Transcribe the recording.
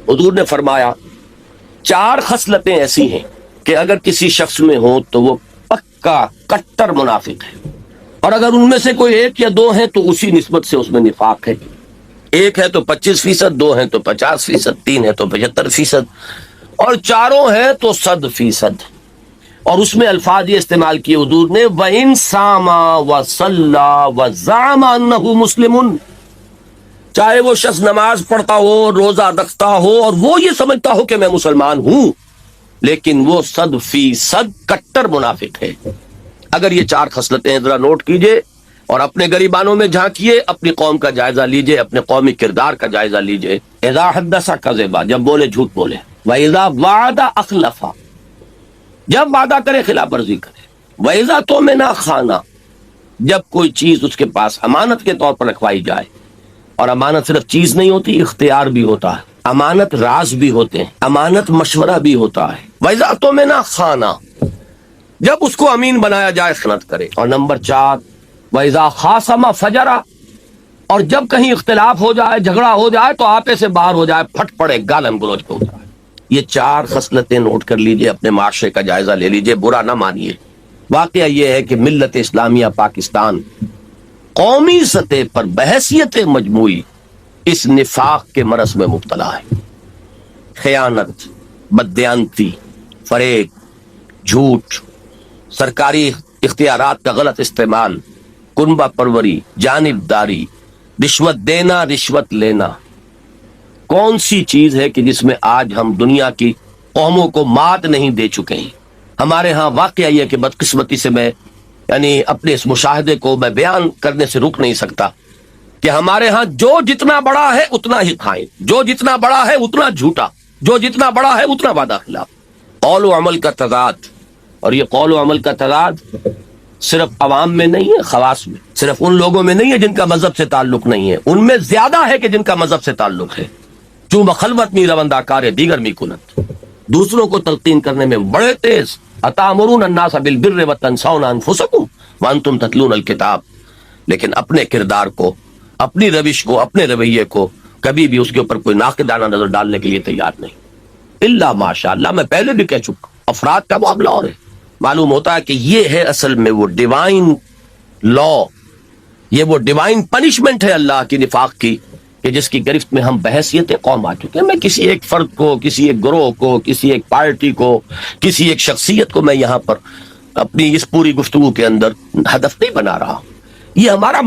حضور نے فرمایا 4 خصلتیں ایسی ہیں کہ اگر کسی شخص میں ہو تو وہ پکا کٹر منافق ہے، اور اگر ان میں سے کوئی 1 یا 2 ہیں تو اسی نسبت سے اس میں نفاق ہے۔ 1 ہے تو 25%، 2 ہیں تو 50%، 3 ہے تو 75%، اور 4 ہیں تو 100%۔ اور اس میں الفاظ یہ استعمال کیے حضور نے وَإِن صَامَ وَصَلَّى وَزَعَمَ أَنَّهُ مُسْلِمٌ، چاہے وہ شخص نماز پڑھتا ہو، روزہ رکھتا ہو، اور وہ یہ سمجھتا ہو کہ میں مسلمان ہوں، لیکن وہ 100% کٹر منافق ہے۔ اگر یہ 4 خصلتیں ذرا نوٹ کیجئے اور اپنے گریبانوں میں جھانکیے، اپنی قوم کا جائزہ لیجئے، اپنے قومی کردار کا جائزہ لیجئے۔ اذا حدث کذب، جب بولے جھوٹ بولے، واذا وعد اخلف، جب وعدہ کرے خلاف ورزی کرے، واذا تؤمن خان، جب کوئی چیز اس کے پاس امانت کے طور پر رکھوائی جائے، اور امانت صرف چیز نہیں ہوتی، اختیار بھی ہوتا ہے، امانت راز بھی ہوتے ہیں، امانت مشورہ بھی ہوتا ہے۔ واذا تؤمن خان، جب اس کو امین بنایا جائے خیانت کرے۔ اور نمبر 4 وَإِذَا خَاصَمَ فَجَرَ، اور جب کہیں اختلاف ہو جائے، جھگڑا ہو جائے تو آپے سے باہر ہو جائے، پھٹ پڑے، گالم گلوچ پہ ہو جائے۔ یہ 4 خصلتیں نوٹ کر لیجئے، اپنے معاشرے کا جائزہ لے لیجئے، برا نہ مانیے۔ واقعہ یہ ہے کہ ملت اسلامیہ پاکستان قومی سطح پر بحیثیت مجموعی اس نفاق کے مرض میں مبتلا ہے۔ خیانت، بددیانتی، فریب، جھوٹ، سرکاری اختیارات کا غلط استعمال، کنبہ پروری، جانبداری، رشوت دینا، رشوت لینا۔ کون سی چیز ہے کہ جس میں آج ہم دنیا کی قوموں کو مات نہیں دے چکے ہیں؟ ہمارے ہاں واقعہ یہ کہ بدقسمتی سے میں اپنے اس مشاہدے کو میں بیان کرنے سے رک نہیں سکتا کہ ہمارے ہاں جو جتنا بڑا ہے اتنا ہی کھائیں، جو جتنا بڑا ہے اتنا جھوٹا، جو جتنا بڑا ہے اتنا وعدہ خلاف۔ قول و عمل کا تضاد، اور یہ قول و عمل کا تضاد صرف عوام میں نہیں ہے، خواص میں، صرف ان لوگوں میں نہیں ہے جن کا مذہب سے تعلق نہیں ہے، ان میں زیادہ ہے کہ جن کا مذہب سے تعلق ہے۔ جو بخلوت می روندہ کار دیگر می کنت، دوسروں کو تلقین کرنے میں بڑے تیز۔ اتامرون الناس بالبر وتنسون انفسکم وانتم تتلون الکتاب، لیکن اپنے کردار کو، اپنی روش کو، اپنے رویے کو کبھی بھی اس کے اوپر کوئی ناقدانہ نظر ڈالنے کے لیے تیار نہیں۔ الا ماشاء اللہ، میں پہلے بھی کہہ چکا، افراد کا معاملہ اور ہے۔ معلوم ہوتا ہے کہ یہ ہے اصل میں وہ ڈیوائن لا، یہ وہ ڈیوائن پنشمنٹ ہے اللہ کی نفاق کی، کہ جس کی گرفت میں ہم بحیثیت قوم آ چکے ہیں۔ میں کسی ایک فرد کو، کسی ایک گروہ کو، کسی ایک پارٹی کو، کسی ایک شخصیت کو میں یہاں پر اپنی اس پوری گفتگو کے اندر ہدف نہیں بنا رہا۔ یہ ہمارا